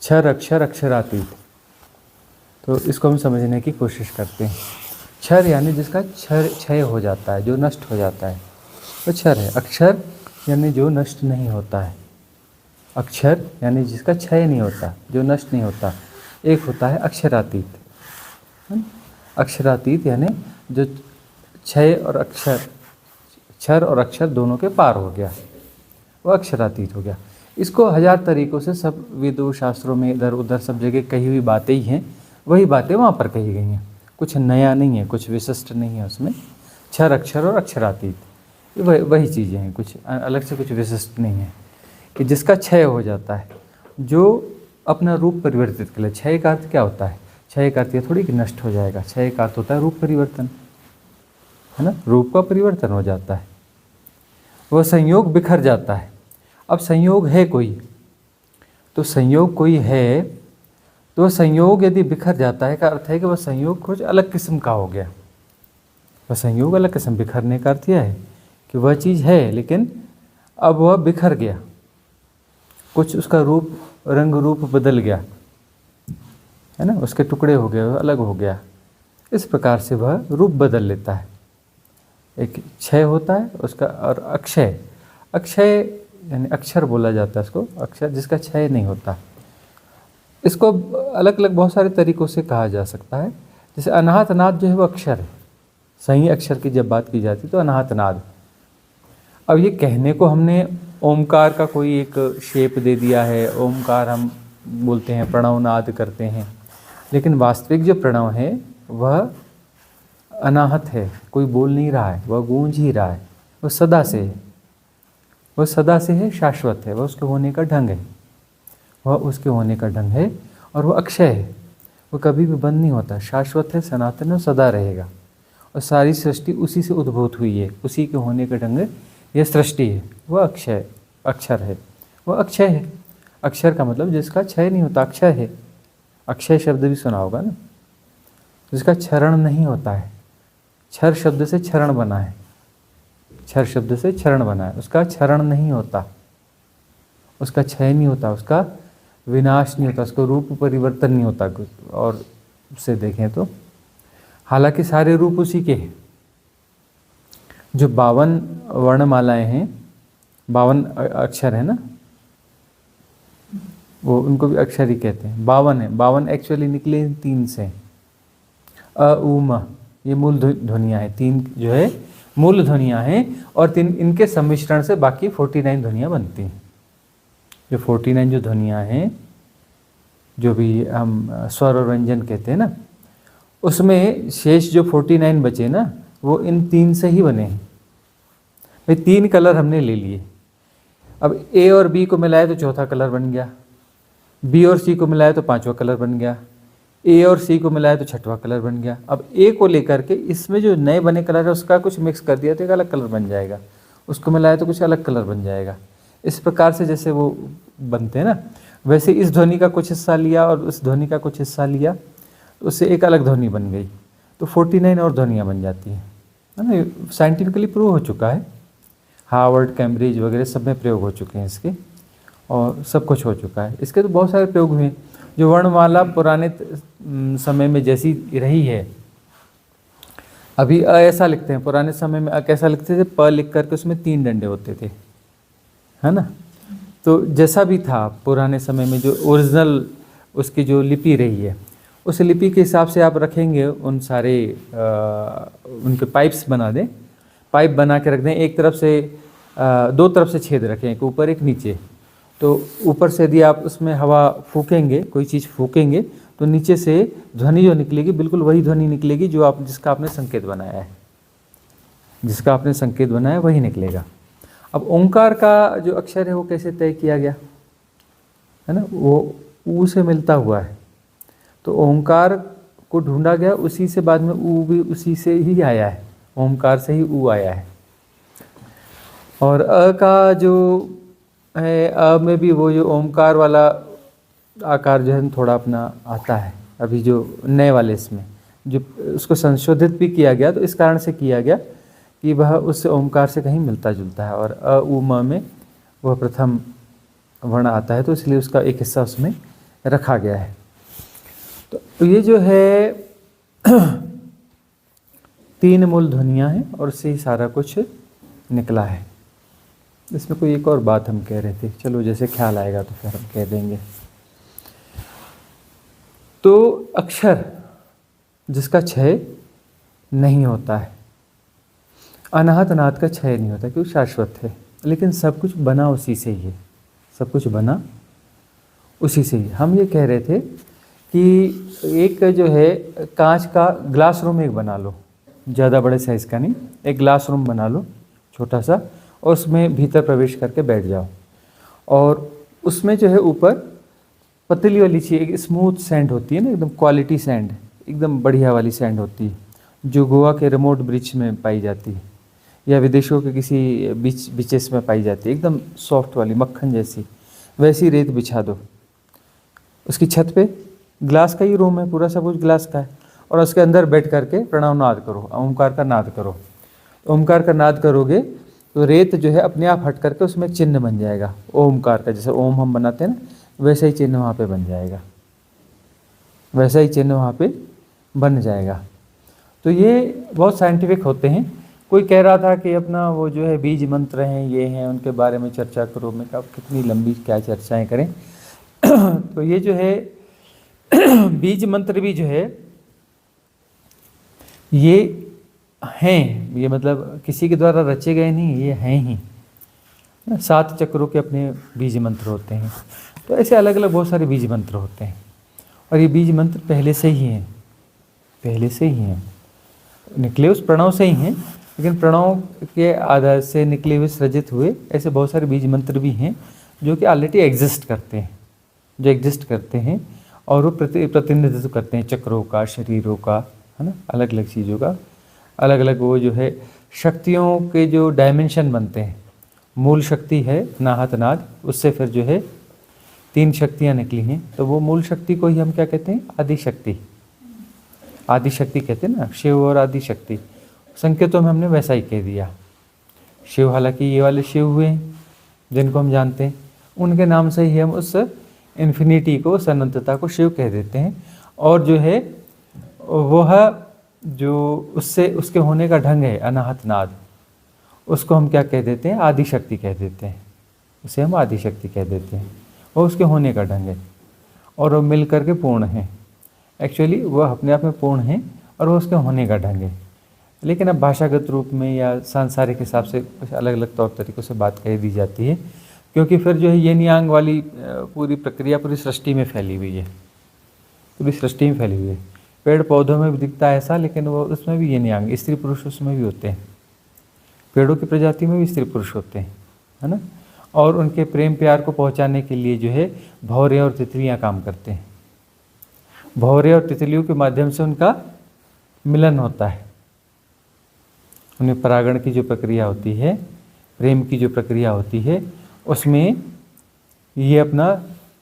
क्षर अक्षर अक्षरातीत। तो इसको हम समझने की कोशिश करते हैं। क्षर यानी जिसका क्षय हो जाता है, जो नष्ट हो जाता है, वो क्षर है। अक्षर यानी जो नष्ट नहीं होता है। अक्षर यानी जिसका क्षय नहीं होता, जो नष्ट नहीं होता। एक होता है अक्षरातीत, है ना? अक्षरातीत यानी जो क्षय और अक्षर, क्षर और अक्षर दोनों के पार हो गया, वो अक्षरातीत हो गया। इसको हजार तरीकों से सब वेदों शास्त्रों में इधर उधर सब जगह कही हुई बातें ही हैं, वही बातें वहाँ पर कही गई हैं। कुछ नया नहीं है, कुछ विशिष्ट नहीं है उसमें। क्षर अक्षर और अक्षरातीत वही चीज़ें हैं, कुछ अलग से कुछ विशिष्ट नहीं है। कि जिसका क्षय हो जाता है, जो अपना रूप परिवर्तित कर ले। क्षय का अर्थ क्या होता है? क्षय का अर्थ ये थोड़ी कि नष्ट हो जाएगा। क्षय का अर्थ होता है रूप परिवर्तन, है ना? रूप का परिवर्तन हो जाता है, वह संयोग बिखर जाता है। अब संयोग है कोई, तो संयोग कोई है, तो वह संयोग यदि बिखर जाता है का अर्थ है कि वह संयोग कुछ अलग किस्म का हो गया। वह संयोग अलग किस्म, बिखरने का अर्थ यह है कि वह चीज़ है लेकिन अब वह बिखर गया, कुछ उसका रूप रंग रूप बदल गया, है ना? उसके टुकड़े हो गए, वह अलग हो गया। इस प्रकार से वह रूप बदल लेता है। एक क्षय होता है उसका, और अक्षय, अक्षय यानी अक्षर बोला जाता है इसको, अक्षर जिसका क्षय नहीं होता। इसको अलग अलग बहुत सारे तरीक़ों से कहा जा सकता है। जैसे अनाहत नाद जो है वो अक्षर है। सही अक्षर की जब बात की जाती है तो अनाहत नाद। अब ये कहने को हमने ओमकार का कोई एक शेप दे दिया है, ओमकार हम बोलते हैं, प्रणव नाद करते हैं, लेकिन वास्तविक जो प्रणव है वह अनाहत है, कोई बोल नहीं रहा है, वह गूंज ही रहा है, वह सदा से है, वह सदा से है, शाश्वत है, वह उसके होने का ढंग है, वह उसके होने का ढंग है। और वह अक्षय है, वह कभी भी बंद नहीं होता, शाश्वत है, सनातन है, सदा रहेगा। और सारी सृष्टि उसी से उद्भूत हुई है, उसी के होने का ढंग यह सृष्टि है। वह अक्षय अक्षर है, वह अक्षय है। अक्षर का मतलब जिसका क्षय नहीं होता, अक्षय है। अक्षय शब्द भी सुना होगा ना, जिसका क्षरण नहीं होता है। क्षर शब्द से क्षरण बना है, क्षर शब्द से क्षरण बना है, उसका क्षरण नहीं होता, उसका क्षय नहीं होता, उसका विनाश नहीं होता, उसका रूप परिवर्तन नहीं होता। और उससे देखें तो हालांकि सारे रूप उसी के हैं। जो 52 वर्णमालाएं हैं, 52 अक्षर है ना, वो उनको भी अक्षर ही कहते हैं। 52 है, 52 एक्चुअली निकले 3 से। अ उ म, ये मूल ध्वनियाँ हैं। 3 जो है मूल ध्वनियाँ हैं, और 3 इनके सम्मिश्रण से बाकी 49 ध्वनियाँ बनती हैं। जो 49 जो ध्वनियाँ हैं, जो भी हम स्वर और व्यंजन कहते हैं ना, उसमें शेष जो 49 बचे ना, वो इन 3 से ही बने हैं। भाई 3 कलर हमने ले लिए, अब ए और बी को मिलाए तो चौथा कलर बन गया, बी और सी को मिलाए तो 5वां कलर बन गया, ए और सी को मिलाए तो 6वां कलर बन गया। अब ए को लेकर के इसमें जो नए बने कलर है उसका कुछ मिक्स कर दिया तो एक अलग कलर बन जाएगा, उसको मिलाए तो कुछ अलग कलर बन जाएगा। इस प्रकार से जैसे वो बनते हैं ना, वैसे इस ध्वनि का कुछ हिस्सा लिया और उस ध्वनि का कुछ हिस्सा लिया, तो उससे एक अलग ध्वनि बन गई, तो 49 और ध्वनियाँ बन जाती हैं, है ना? साइंटिफिकली प्रूव हो चुका है, हार्वर्ड कैम्ब्रिज वगैरह सब में प्रयोग हो चुके हैं इसके, और सब कुछ हो चुका है। इसके तो बहुत सारे प्रयोग हुए हैं। जो वर्णमाला पुराने समय में जैसी रही है, अभी अ ऐसा लिखते हैं, पुराने समय में अ कैसा लिखते थे, प लिख करके उसमें 3 डंडे होते थे, है ना? तो जैसा भी था पुराने समय में, जो ओरिजिनल उसकी जो लिपि रही है, उस लिपि के हिसाब से आप रखेंगे उन सारे उनके पाइप्स बना दें, पाइप बना के रख दें। एक तरफ से 2 तरफ से छेद रखें, एक ऊपर एक नीचे। तो ऊपर से यदि आप उसमें हवा फूकेंगे, कोई चीज़ फूकेंगे, तो नीचे से ध्वनि जो निकलेगी बिल्कुल वही ध्वनि निकलेगी जो आप जिसका आपने संकेत बनाया है, जिसका आपने संकेत बनाया वही निकलेगा। अब ओंकार का जो अक्षर है वो कैसे तय किया गया, है ना? वो ऊ से मिलता हुआ है, तो ओंकार को ढूंढा गया, उसी से बाद में ऊ भी उसी से ही आया है, ओंकार से ही ऊ आया है। और अ का जो है, अ में भी वो जो ओंकार वाला आकार जो है थोड़ा अपना आता है, अभी जो नए वाले इसमें जो उसको संशोधित भी किया गया, तो इस कारण से किया गया कि वह उस ओंकार से कहीं मिलता जुलता है। और अ उ म में वह प्रथम वर्ण आता है, तो इसलिए उसका एक हिस्सा उसमें रखा गया है। तो ये जो है 3 मूल ध्वनियाँ हैं और उससे ही सारा कुछ निकला है। इसमें कोई एक और बात हम कह रहे थे, चलो जैसे ख्याल आएगा तो फिर हम कह देंगे। तो अक्षर जिसका क्षय नहीं होता है, अनाहत नाद का क्षय नहीं होता क्योंकि शाश्वत है, लेकिन सब कुछ बना उसी से ही है, सब कुछ बना उसी से ही। हम ये कह रहे थे कि एक जो है कांच का ग्लास रूम एक बना लो, ज़्यादा बड़े साइज़ का नहीं, एक ग्लास रूम बना लो छोटा सा, और उसमें भीतर प्रवेश करके बैठ जाओ, और उसमें जो है ऊपर पतली वाली चीज़, एक स्मूथ सैंड होती है ना, एकदम क्वालिटी सैंड, एकदम बढ़िया वाली सैंड होती है, जो गोवा के रिमोट बीच में पाई जाती है या विदेशों के किसी बीचेस में पाई जाती है, एकदम सॉफ्ट वाली मक्खन जैसी, वैसी रेत बिछा दो। उसकी छत पे ग्लास का ही रूम है, पूरा सब कुछ ग्लास का है, और उसके अंदर बैठ करके प्रणव नाद करो, ओमकार का नाद करो। ओमकार का नाद करोगे तो रेत जो है अपने आप हट करके उसमें एक चिन्ह बन जाएगा ओमकार का, जैसे ओम हम बनाते हैं ना, वैसा ही चिन्ह वहाँ पे बन जाएगा, वैसा ही चिन्ह वहाँ पे बन जाएगा। तो ये बहुत साइंटिफिक होते हैं। कोई कह रहा था कि अपना वो जो है बीज मंत्र हैं, ये हैं, उनके बारे में चर्चा करो। मैं कहा कितनी लंबी क्या चर्चाएं करें। तो ये जो है बीज मंत्र भी जो है ये हैं, ये मतलब किसी के द्वारा रचे गए नहीं, ये हैं ही। 7 चक्रों के अपने बीज मंत्र होते हैं। तो ऐसे अलग अलग बहुत सारे बीज मंत्र होते हैं, और ये बीज मंत्र पहले से ही हैं, पहले से ही हैं, निकले उस प्रणव से ही हैं, लेकिन प्रणव के आधार से निकले हुए सृजित हुए ऐसे बहुत सारे बीज मंत्र भी हैं जो कि ऑलरेडी एग्जिस्ट करते हैं, जो एग्जिस्ट करते हैं, और वो प्रतिनिधित्व करते हैं चक्रों का, शरीरों का, है ना, अलग अलग चीज़ों का, अलग अलग वो जो है शक्तियों के जो डायमेंशन बनते हैं। मूल शक्ति है नाहत नाद, उससे फिर जो है 3 शक्तियाँ निकली हैं, तो वो मूल शक्ति को ही हम क्या कहते हैं, आदि शक्ति, आदि शक्ति कहते हैं ना, शिव और आदि शक्ति। संकेतों में हमने वैसा ही कह दिया। शिव, हालांकि ये वाले शिव हुए हैं जिनको हम जानते हैं, उनके नाम से ही हम उस इन्फिनिटी को, उस अनंतता को शिव कह देते हैं। और जो है वह जो उससे उसके होने का ढंग है अनाहत नाद, उसको हम क्या कह देते हैं, आदि शक्ति कह देते हैं, उसे हम आदि शक्ति कह देते हैं। वो उसके होने का ढंग है, और वो मिल करके पूर्ण है। एक्चुअली वह अपने आप में पूर्ण है और वो उसके होने का ढंग है, लेकिन अब भाषागत रूप में या सांसारिक हिसाब से कुछ अलग अलग तौर तरीक़ों से बात कह दी जाती है, क्योंकि फिर जो है येन यांग वाली पूरी प्रक्रिया पूरी सृष्टि में फैली हुई है, पूरी सृष्टि में फैली हुई है। पेड़ पौधों में भी दिखता है ऐसा, लेकिन वो उसमें भी येन यांग, स्त्री पुरुष उसमें भी होते हैं, पेड़ों की प्रजाति में भी स्त्री पुरुष होते हैं, है ना। और उनके प्रेम प्यार को पहुंचाने के लिए जो है भौरे और तितलियां काम करते हैं। भौरे और तितलियों के माध्यम से उनका मिलन होता है, उन्हें परागण की जो प्रक्रिया होती है, प्रेम की जो प्रक्रिया होती है, उसमें ये अपना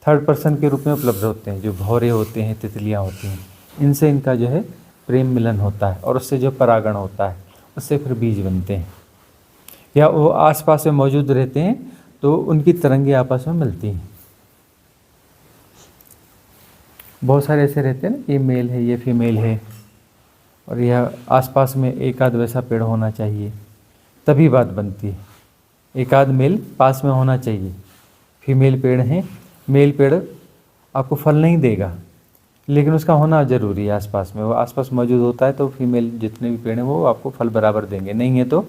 थर्ड पर्सन के रूप में उपलब्ध होते हैं। जो भौरे होते हैं, तितलियां होती हैं, इनसे इनका जो है प्रेम मिलन होता है, और उससे जो परागण होता है उससे फिर बीज बनते हैं, या वो आसपास में मौजूद रहते हैं तो उनकी तरंगें आपस में मिलती हैं। बहुत सारे ऐसे रहते हैं ना, ये मेल है, ये फीमेल है, और यह आसपास में एक आध वैसा पेड़ होना चाहिए तभी बात बनती है। एक आध मेल पास में होना चाहिए। फीमेल पेड़ हैं, मेल पेड़ आपको फल नहीं देगा, लेकिन उसका होना ज़रूरी है आसपास में। वो आसपास मौजूद होता है तो फीमेल जितने भी पेड़ हैं वो आपको फल बराबर देंगे, नहीं है तो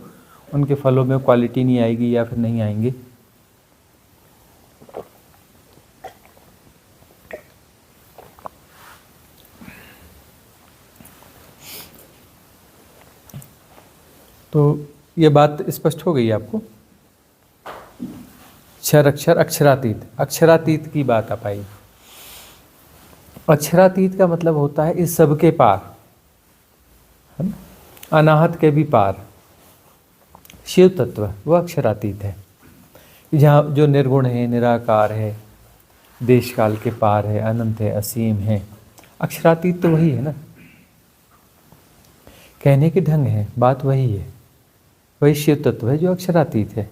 उनके फलों में क्वालिटी नहीं आएगी या फिर नहीं आएंगे। तो ये बात स्पष्ट हो गई आपको। क्षर अक्षर अक्षरातीत, अक्षरातीत की बात आ पाई। अक्षरातीत का मतलब होता है इस सब के पार, है ना, अनाहत के भी पार। शिव तत्व वह अक्षरातीत है, जहाँ जो निर्गुण है, निराकार है, देश काल के पार है, अनंत है, असीम है। अक्षरातीत तो वही है ना, कहने के ढंग है, बात वही है, वही शिव तत्व है जो अक्षरातीत है।